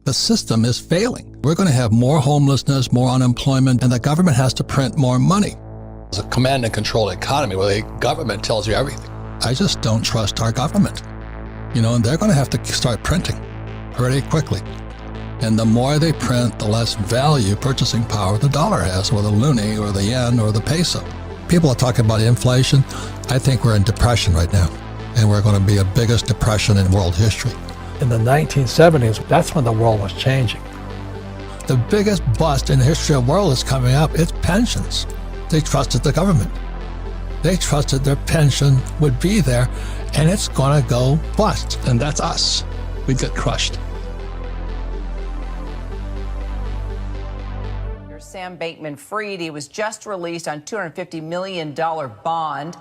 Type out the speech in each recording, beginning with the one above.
The system is failing. We're going to have more homelessness, more unemployment, and the government has to print more money. It's a command and control economy where the government tells you everything. I just don't trust our government. And they're going to have to start printing pretty quickly. And the more they print, the less value, purchasing power the dollar has, or the loonie, or the yen, or the peso. People are talking about inflation. I think we're in depression right now, and we're going to be the biggest depression in world history. In the 1970s, that's when the world was changing. The biggest bust in the history of the world is coming up. It's pensions. They trusted the government. They trusted their pension would be there, and it's going to go bust. And that's us. We get crushed. Sam Bankman-Fried, he was just released on $250 million bond.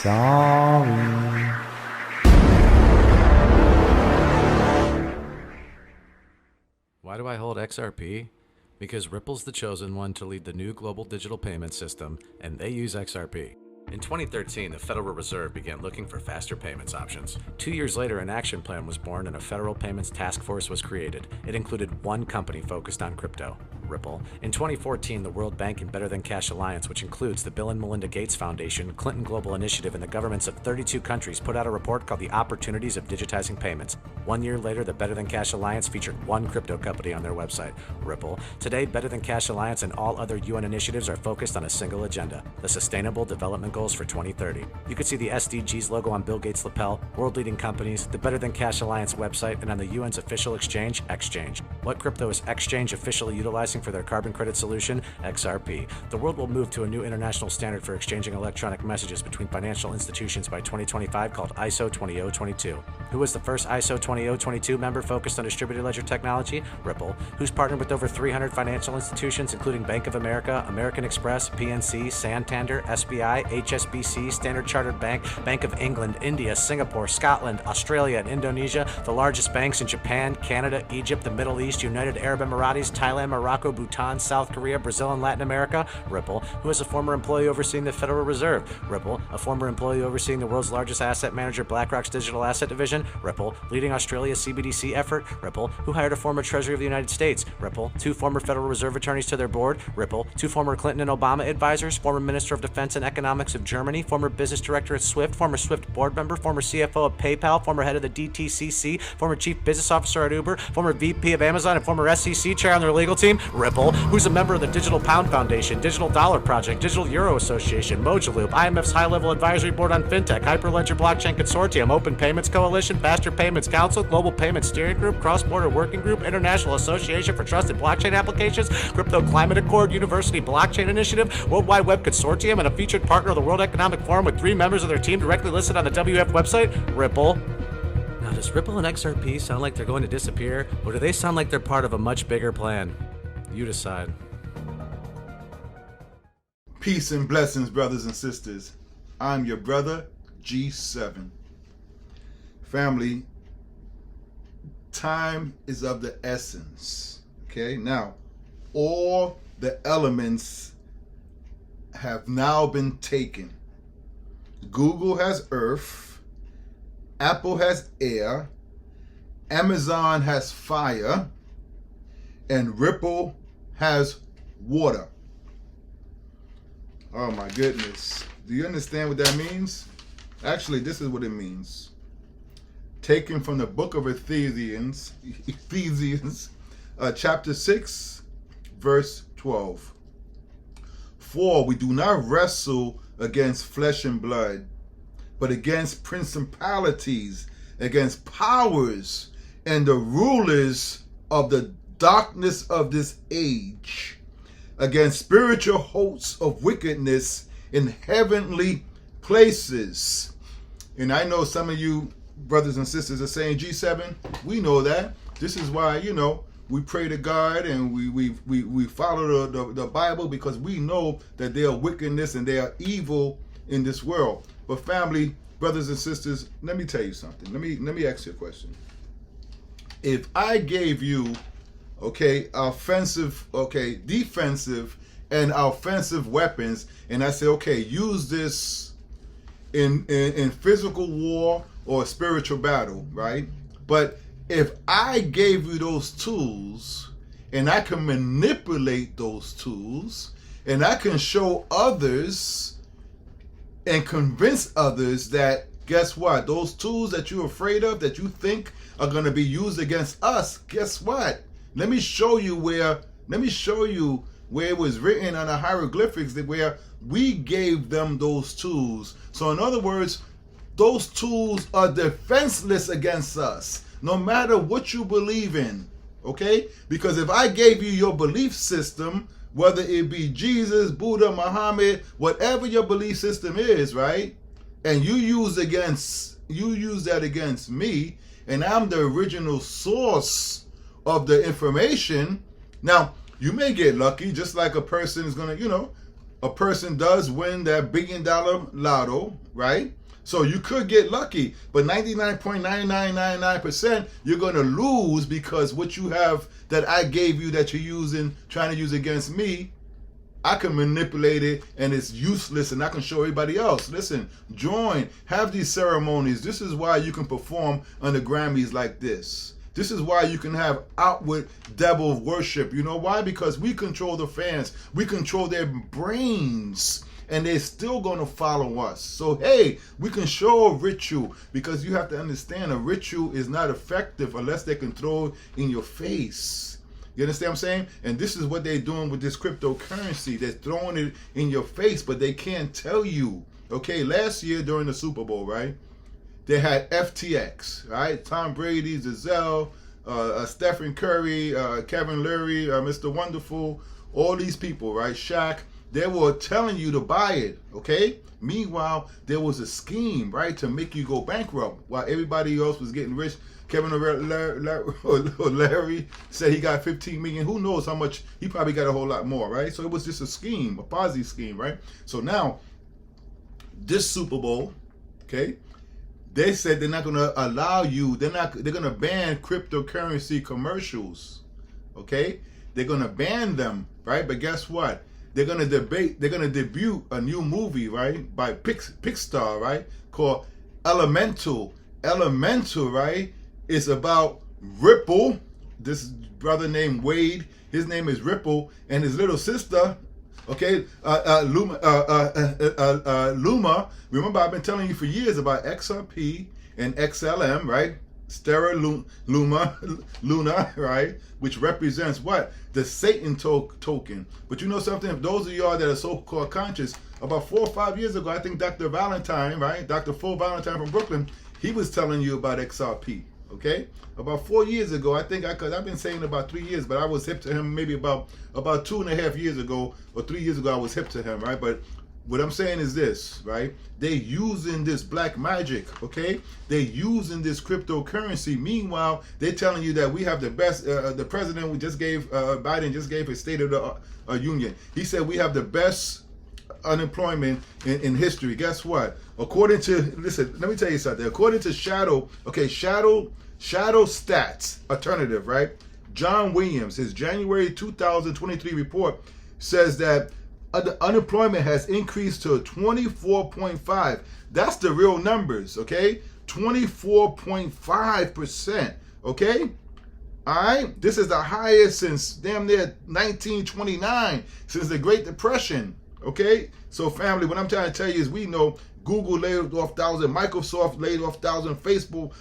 Sorry. Why do I hold XRP? Because Ripple's the chosen one to lead the new global digital payment system, and they use XRP. In 2013, the Federal Reserve began looking for faster payments options. 2 years later, an action plan was born and a federal payments task force was created. It included one company focused on crypto, Ripple. In 2014, the World Bank and Better Than Cash Alliance, which includes the Bill and Melinda Gates Foundation, Clinton Global Initiative, and the governments of 32 countries, put out a report called The Opportunities of Digitizing Payments. 1 year later, the Better Than Cash Alliance featured one crypto company on their website, Ripple. Today, Better Than Cash Alliance and all other UN initiatives are focused on a single agenda, the Sustainable Development Goals for 2030. You can see the SDGs logo on Bill Gates' lapel, world-leading companies, the Better Than Cash Alliance website, and on the UN's official exchange, Exchange. What crypto is Exchange officially utilizing for their carbon credit solution? XRP. The world will move to a new international standard for exchanging electronic messages between financial institutions by 2025 called ISO 20022. Who was the first ISO 20022 member focused on distributed ledger technology? Ripple. Who's partnered with over 300 financial institutions, including Bank of America, American Express, PNC, Santander, SBI, HSBC, Standard Chartered Bank, Bank of England, India, Singapore, Scotland, Australia, and Indonesia, the largest banks in Japan, Canada, Egypt, the Middle East, United Arab Emirates, Thailand, Morocco, Bhutan, South Korea, Brazil, and Latin America? Ripple. Who is a former employee overseeing the Federal Reserve? Ripple. A former employee overseeing the world's largest asset manager, BlackRock's digital asset division? Ripple. Leading Australia's CBDC effort? Ripple. Who hired a former Treasury of the United States? Ripple. 2 former Federal Reserve attorneys to their board? Ripple. 2 former Clinton and Obama advisors, former Minister of Defense and Economics of Germany, former business director at Swift, former Swift board member, former CFO of PayPal, former head of the DTCC, former chief business officer at Uber, former VP of Amazon, and former SEC chair on their legal team? Ripple. Who's a member of the Digital Pound Foundation, Digital Dollar Project, Digital Euro Association, Mojaloop, IMF's high-level advisory board on fintech, Hyperledger Blockchain Consortium, Open Payments Coalition, Faster Payments Council, Global Payments Steering Group, Cross-Border Working Group, International Association for Trusted Blockchain Applications, Crypto Climate Accord, University Blockchain Initiative, World Wide Web Consortium, and a featured partner of the World Economic Forum with 3 members of their team directly listed on the WF website? Ripple. Now, does Ripple and XRP sound like they're going to disappear, or do they sound like they're part of a much bigger plan? You decide. Peace and blessings, brothers and sisters. I'm your brother, G7. Family, time is of the essence. Okay, now, all the elements have now been taken. Google has earth, Apple has air, Amazon has fire, and Ripple has water. Oh my goodness. Do you understand what that means? Actually, this is what it means. Taken from the book of Ephesians, chapter 6, verse 12. For we do not wrestle against flesh and blood, but against principalities, against powers, and the rulers of the darkness of this age, against spiritual hosts of wickedness in heavenly places. And I know some of you brothers and sisters are saying, G7, we know that. This is why, we pray to God and we follow the Bible, because we know that there are wickedness and there are evil in this world. But family, brothers and sisters, let me tell you something. Let me ask you a question. If I gave you, defensive and offensive weapons, and I say, use this in physical war or spiritual battle, right? But if I gave you those tools and I can manipulate those tools and I can show others and convince others that, guess what? Those tools that you're afraid of, that you think are going to be used against us, guess what? Let me show you where it was written on the hieroglyphics, that where we gave them those tools. So in other words, those tools are defenseless against us, no matter what you believe in, okay? Because if I gave you your belief system, whether it be Jesus, Buddha, Muhammad, whatever your belief system is, right? And you use that against me, and I'm the original source of the information. Now, you may get lucky, just like a person is going to, a person does win that $1 billion lotto, right? So you could get lucky, but 99.9999% you're going to lose, because what you have that I gave you that you're trying to use against me, I can manipulate it and it's useless, and I can show everybody else. Listen, join, have these ceremonies. This is why you can perform on the Grammys like this. This is why you can have outward devil worship. You know why? Because we control the fans. We control their brains, and they're still going to follow us. So, hey, we can show a ritual, because you have to understand a ritual is not effective unless they can throw it in your face. You understand what I'm saying? And this is what they're doing with this cryptocurrency. They're throwing it in your face, but they can't tell you. Okay, last year during the Super Bowl, right? They had FTX, right? Tom Brady, Giselle, Stephen Curry, Kevin Leary, Mr. Wonderful, all these people, right? Shaq, they were telling you to buy it, okay? Meanwhile, there was a scheme, right, to make you go bankrupt while everybody else was getting rich. Kevin Larry said he got 15 million. Who knows how much? He probably got a whole lot more, right? So it was just a scheme, a Ponzi scheme, right? So now, this Super Bowl, okay, they said they're not going to allow you, they're going to ban cryptocurrency commercials, okay? They're going to ban them, right? But guess what? They're going to debut a new movie, right? By Pixar, right? Called Elemental. Elemental, right? Is about Ripple, this brother named Wade. His name is Ripple, and his little sister, okay, Luma. Remember, I've been telling you for years about XRP and XLM, right? Luna, right? Which represents what? The Satan token. But you know something? If those of y'all that are so-called conscious, about 4 or 5 years ago, I think Dr. Valentine, right? Dr. Phil Valentine from Brooklyn, he was telling you about XRP. Okay, about 4 years ago, I think I've been saying about 3 years, but I was hip to him maybe about 2.5 years ago or 3 years ago. I was hip to him, right? But what I'm saying is this, right? They're using this black magic, okay? They're using this cryptocurrency. Meanwhile, they're telling you that we have the best. The president Biden just gave his State of the Union. He said we have the best unemployment in history. Guess what? According to, listen, let me tell you something. According to Shadow Stats Alternative, right? John Williams, his January 2023 report says that the unemployment has increased to 24.5. That's the real numbers, okay? 24.5%, okay? All right? This is the highest since damn near 1929, since the Great Depression, okay? So family, what I'm trying to tell you is we know Google laid off thousands, Microsoft laid off thousands, Facebook,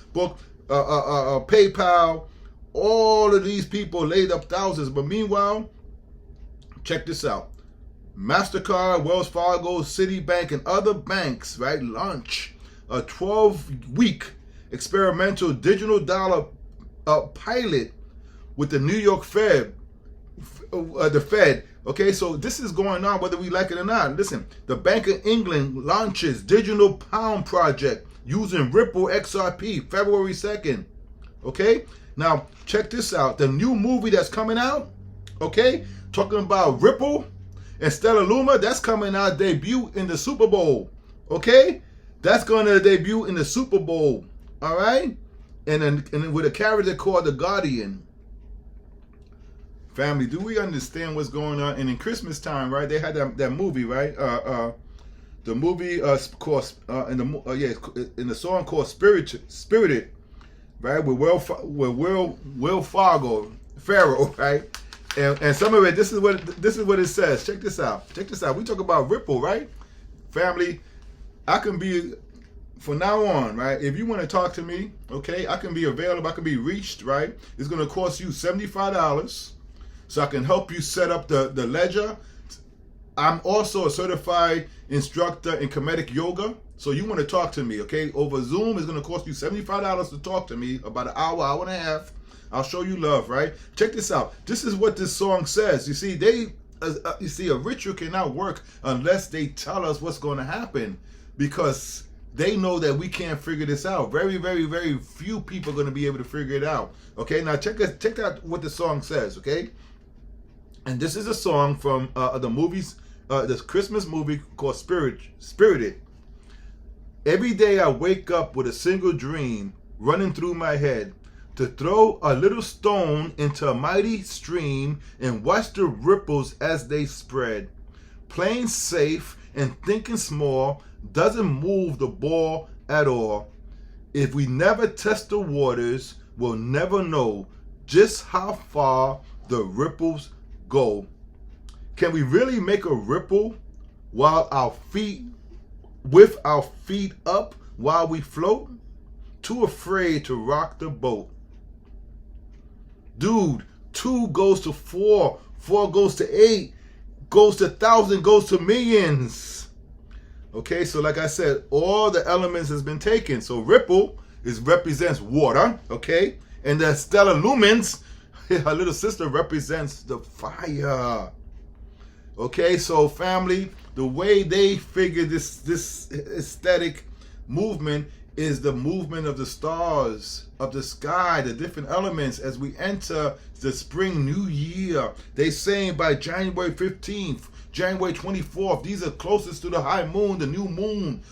PayPal, all of these people laid up thousands. But meanwhile, check this out. MasterCard, Wells Fargo, Citibank, and other banks, right, launch a 12-week experimental digital dollar pilot with the New York Fed, Okay, so this is going on whether we like it or not. Listen, the Bank of England launches digital pound project using Ripple XRP February 2nd. Okay, now check this out. The new movie that's coming out, okay, talking about Ripple and Stellar Luma, that's coming out, debut in the Super Bowl. Okay, that's going to debut in the Super Bowl. All right, and then with a character called the Guardian. Family, do we understand what's going on? And in Christmas time, right, they had that movie, right? The movie called in the song called Spirited, right? With Will Fargo, right? And some of it, this is what it says. Check this out. We talk about Ripple, right? Family, I can be, from now on, right? If you want to talk to me, okay, I can be available. I can be reached, right? It's going to cost you $75, so I can help you set up the ledger. I'm also a certified instructor in Kametic Yoga. So you want to talk to me, okay? Over Zoom, it's going to cost you $75 to talk to me, about an hour and a half. I'll show you love, right? Check this out. This is what this song says. You see, a ritual cannot work unless they tell us what's going to happen, because they know that we can't figure this out. Very, very, very few people are going to be able to figure it out. Okay, now check out what the song says, okay? And this is a song from the movies, this Christmas movie called Spirited. Every day I wake up with a single dream running through my head, to throw a little stone into a mighty stream and watch the ripples as they spread. Playing safe and thinking small doesn't move the ball at all. If we never test the waters, we'll never know just how far the ripples go. Can we really make a ripple with our feet up while we float? Too afraid to rock the boat. Dude, 2 goes to 4, 4 goes to 8, goes to 1,000, goes to millions. Okay, so like I said, all the elements has been taken. So Ripple represents water, okay? And the stellar lumens, her little sister, represents the fire. Okay, so family, the way they figure this aesthetic movement is the movement of the stars, of the sky, the different elements as we enter the spring new year. They saying by January 15th, January 24th, these are closest to the high moon, the new moon.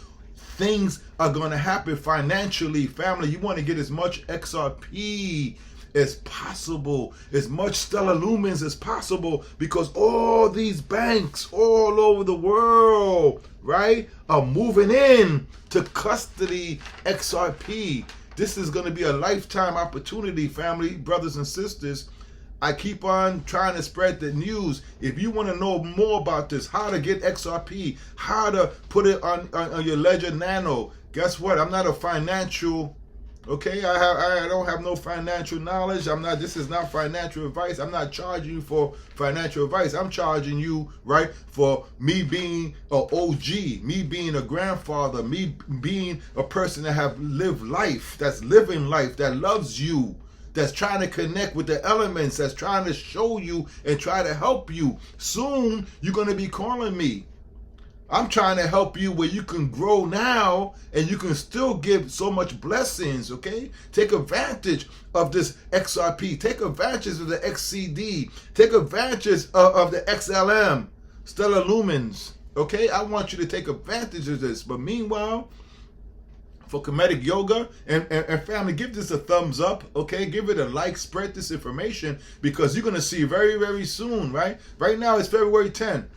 Things are going to happen financially. Family, you want to get as much XRP as possible, as much stellar lumens as possible, because all these banks all over the world, right, are moving in to custody XRP. This is going to be a lifetime opportunity, family, brothers and sisters. I keep on trying to spread the news. If you want to know more about this, how to get XRP, how to put it on your Ledger Nano, guess what? I'm not a financial, okay? I don't have no financial knowledge. This is not financial advice. I'm not charging you for financial advice. I'm charging you, right, for me being an OG, me being a grandfather, me being a person that have lived life, that's living life, that loves you, that's trying to connect with the elements, that's trying to show you and try to help you. Soon, you're going to be calling me. I'm trying to help you where you can grow now and you can still give so much blessings, okay? Take advantage of this XRP. Take advantage of the XCD. Take advantage of the XLM, Stellar Lumens, okay? I want you to take advantage of this. But meanwhile, for Kametic Yoga and family, give this a thumbs up, okay? Give it a like, spread this information, because you're going to see very, very soon, right? Right now it's February 10th,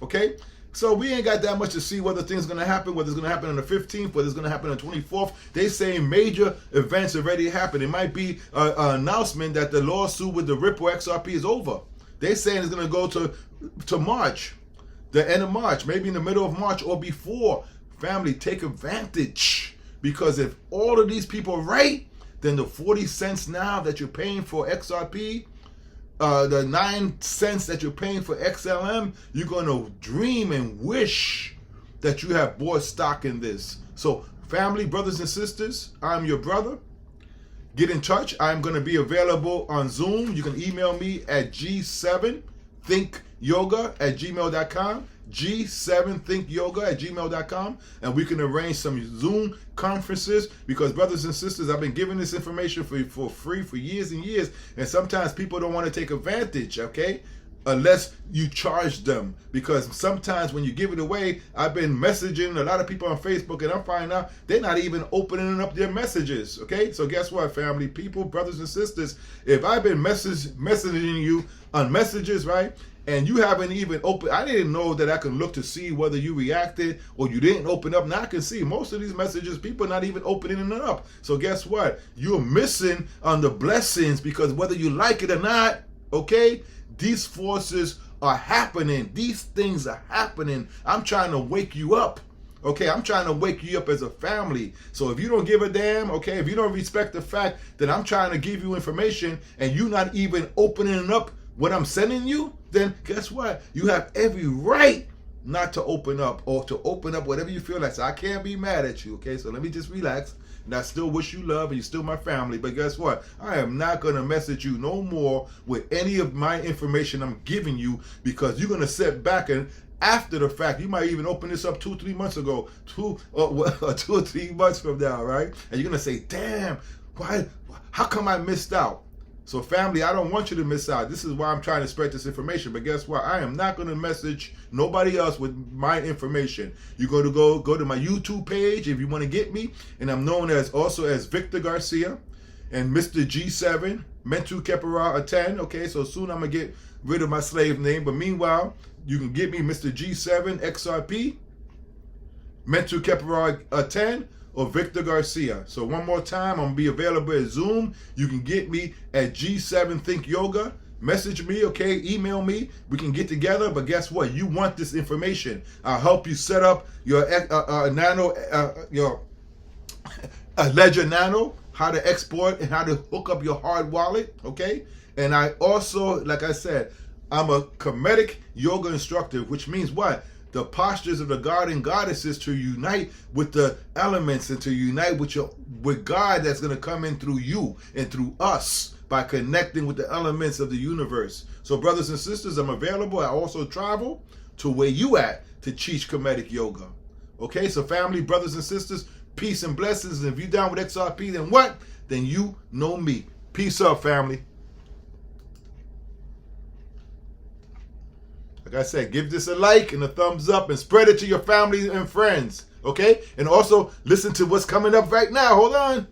okay? So we ain't got that much to see whether things going to happen, whether it's going to happen on the 15th, whether it's going to happen on the 24th. They saying major events already happened. It might be an announcement that the lawsuit with the Ripple XRP is over. They saying it's going to go to March, the end of March, maybe in the middle of March or before. Family, take advantage, because if all of these people are right, then the 40 cents now that you're paying for XRP, the 9 cents that you're paying for XLM, you're going to dream and wish that you have bought stock in this. So family, brothers and sisters, I'm your brother. Get in touch. I'm going to be available on Zoom. You can email me at g7thinkyoga@gmail.com, g7thinkyoga@gmail.com, and we can arrange some Zoom conferences, because brothers and sisters, I've been giving this information for free for years and years, and sometimes people don't want to take advantage, okay, unless you charge them, because sometimes when you give it away, I've been messaging a lot of people on Facebook, and I'm finding out they're not even opening up their messages, okay? So guess what, family, people, brothers and sisters, if I've been messaging you on messages, right, and you haven't even opened. I didn't know that I can look to see whether you reacted or you didn't open up. Now I can see most of these messages, people are not even opening it up. So guess what? You're missing on the blessings, because whether you like it or not, okay, these forces are happening. These things are happening. I'm trying to wake you up. Okay, I'm trying to wake you up as a family. So if you don't give a damn, okay, if you don't respect the fact that I'm trying to give you information and you're not even opening up what I'm sending you, then guess what? You have every right not to open up, or to open up whatever you feel like. So I can't be mad at you, okay? So let me just relax. And I still wish you love, and you're still my family. But guess what? I am not going to message you no more with any of my information I'm giving you, because you're going to sit back and after the fact, you might even open this up 2-3 months ago, 2 or 3 months from now, right? And you're going to say, damn, why? How come I missed out? So family, I don't want you to miss out. This is why I'm trying to spread this information. But guess what? I am not going to message nobody else with my information. You're going to go to my YouTube page if you want to get me. And I'm known as also as Victor Garcia and Mr. G7, Mentu Kepara 10. Okay, so soon I'm going to get rid of my slave name. But meanwhile, you can get me Mr. G7 XRP, Mentu Kepara 10, or Victor Garcia. So one more time, I'm going to be available at Zoom. You can get me at G7 Think Yoga. Message me, okay? Email me. We can get together. But guess what? You want this information. I'll help you set up your Nano, your Ledger Nano, how to export and how to hook up your hard wallet, okay? And I also, like I said, I'm a Kametic Yoga instructor, which means what? The postures of the God and goddesses to unite with the elements and to unite with God that's going to come in through you and through us by connecting with the elements of the universe. So brothers and sisters, I'm available. I also travel to where you at to teach Kametic Yoga. Okay, so family, brothers and sisters, peace and blessings. And if you're down with XRP, then what? Then you know me. Peace up, family. Like I said, give this a like and a thumbs up and spread it to your family and friends, okay? And also listen to what's coming up right now. Hold on.